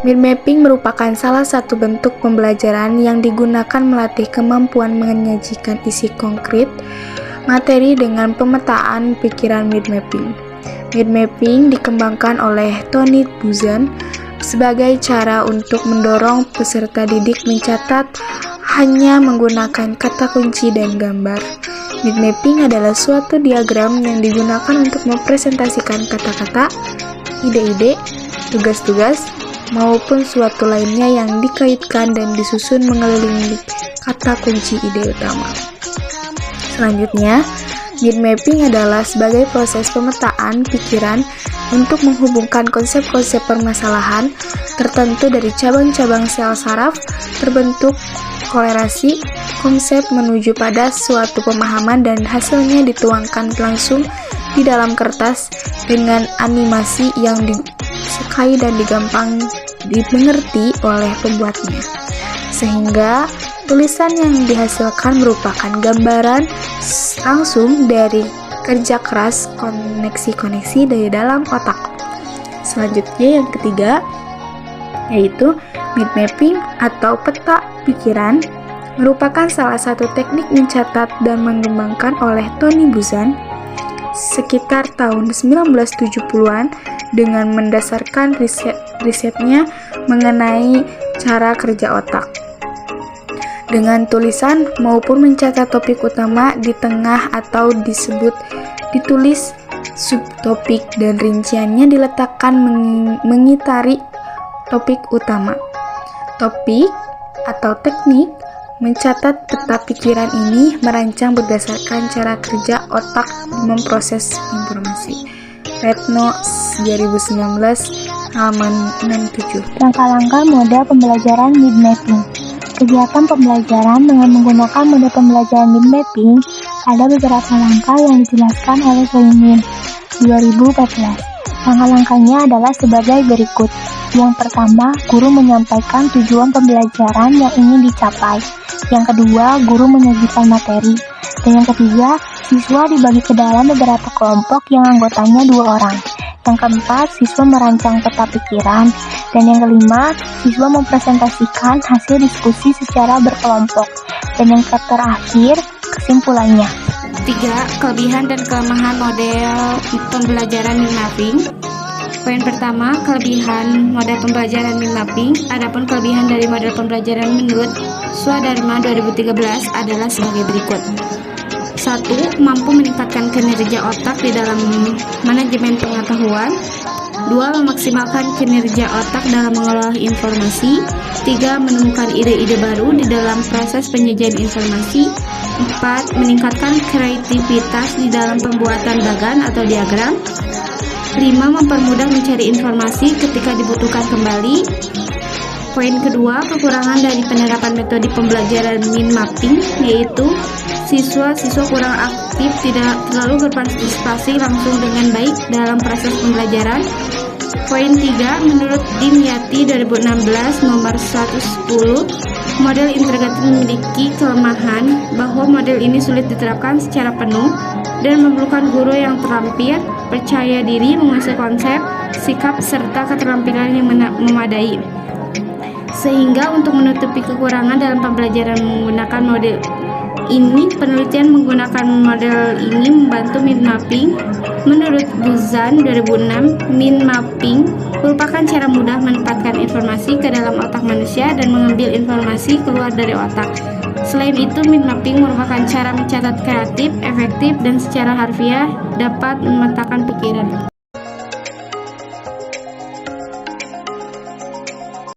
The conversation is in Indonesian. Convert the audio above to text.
Mind mapping merupakan salah satu bentuk pembelajaran yang digunakan melatih kemampuan menyajikan isi konkret materi dengan pemetaan pikiran mind mapping. Mind mapping dikembangkan oleh Tony Buzan sebagai cara untuk mendorong peserta didik mencatat hanya menggunakan kata kunci dan gambar. Mind mapping adalah suatu diagram yang digunakan untuk mempresentasikan kata-kata, ide-ide, tugas-tugas, maupun suatu lainnya yang dikaitkan dan disusun mengelilingi kata kunci ide utama. Selanjutnya, mind mapping adalah sebagai proses pemetaan pikiran untuk menghubungkan konsep-konsep permasalahan tertentu dari cabang-cabang sel saraf terbentuk kolerasi konsep menuju pada suatu pemahaman dan hasilnya dituangkan langsung di dalam kertas dengan animasi yang disukai dan dimengerti oleh pembuatnya, sehingga tulisan yang dihasilkan merupakan gambaran langsung dari kerja keras koneksi-koneksi dari dalam otak. Selanjutnya yang ketiga yaitu mind mapping atau peta pikiran, merupakan salah satu teknik mencatat dan mengembangkan oleh Tony Buzan sekitar tahun 1970-an dengan mendasarkan risetnya mengenai cara kerja otak. Dengan tulisan maupun mencatat topik utama di tengah atau ditulis subtopik dan rinciannya diletakkan mengitari topik utama. Topik atau teknik mencatat peta pikiran ini merancang berdasarkan cara kerja otak memproses informasi. Retno 2019 halaman 67. Langkah-langkah mode pembelajaran mind mapping. Kegiatan pembelajaran dengan menggunakan mode pembelajaran mind mapping ada beberapa langkah yang dijelaskan oleh Soimin 2014. Langkah-langkahnya adalah sebagai berikut. Yang pertama, guru menyampaikan tujuan pembelajaran yang ingin dicapai. Yang kedua, guru menyajikan materi. Dan yang ketiga, siswa dibagi ke dalam beberapa kelompok yang anggotanya 2 orang. Yang keempat, siswa merancang peta pikiran. Dan yang kelima, siswa mempresentasikan hasil diskusi secara berkelompok. Dan yang terakhir, kesimpulannya. 3. Kelebihan dan kelemahan model pembelajaran mind mapping. Poin pertama, kelebihan model pembelajaran mind mapping. Adapun kelebihan dari model pembelajaran menurut Swadharma 2013 adalah sebagai berikut. 1. Mampu meningkatkan kinerja otak di dalam manajemen pengetahuan. 2. Memaksimalkan kinerja otak dalam mengolah informasi. 3. Menemukan ide-ide baru di dalam proses penyajian informasi. 4. Meningkatkan kreativitas di dalam pembuatan bagan atau diagram. 5. Mempermudah mencari informasi ketika dibutuhkan kembali. Poin kedua, kekurangan dari penerapan metode pembelajaran mind mapping, yaitu siswa-siswa kurang aktif, tidak terlalu berpartisipasi langsung dengan baik dalam proses pembelajaran. Poin 3, menurut Dimyati 2016 nomor 110, model integratif memiliki kelemahan bahwa model ini sulit diterapkan secara penuh dan memerlukan guru yang terampil, percaya diri, menguasai konsep, sikap, serta keterampilan yang memadai. Sehingga untuk menutupi kekurangan dalam pembelajaran menggunakan model ini, penelitian menggunakan model ini membantu mind mapping. Menurut Buzan 2006, mind mapping merupakan cara mudah menempatkan informasi ke dalam otak manusia dan mengambil informasi keluar dari otak. Selain itu, mind mapping merupakan cara mencatat kreatif, efektif, dan secara harfiah dapat memetakan pikiran.